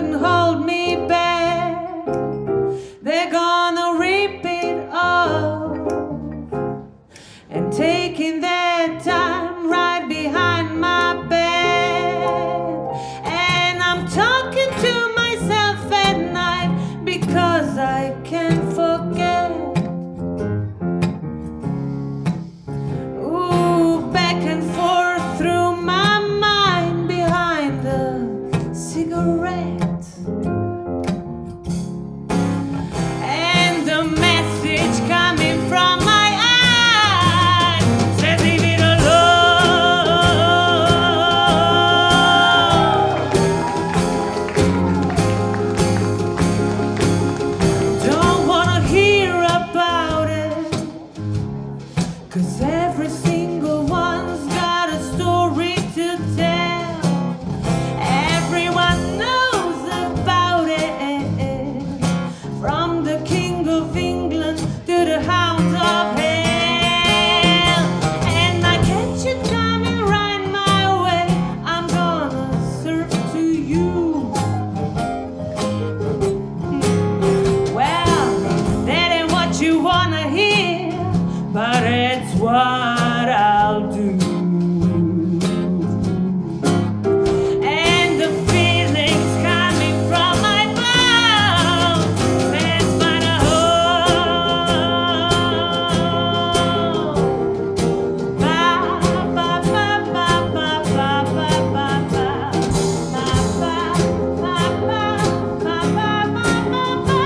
couldn't hold me back. They're gonna rip it off and taking their time right behind my back. And I'm talking to myself at night because I can't forget. Ooh, back and forth through my mind behind the cigarette. And the message coming from my eyes says leave it alone. Don't wanna hear about it, 'cause every single one's got a story to tell. Everyone knows about it, from the King of England to the Hounds of Hell. And I catch you coming right my way, I'm gonna serve to you. Well, that ain't what you wanna hear, but it's what I'll do. And the feelings coming from my bones says find a home. Ba ba ba ba ba ba ba ba ba. Ba ba ba ba ba ba ba ba.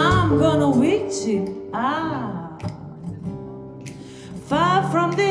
I'm gonna reach it out, far from the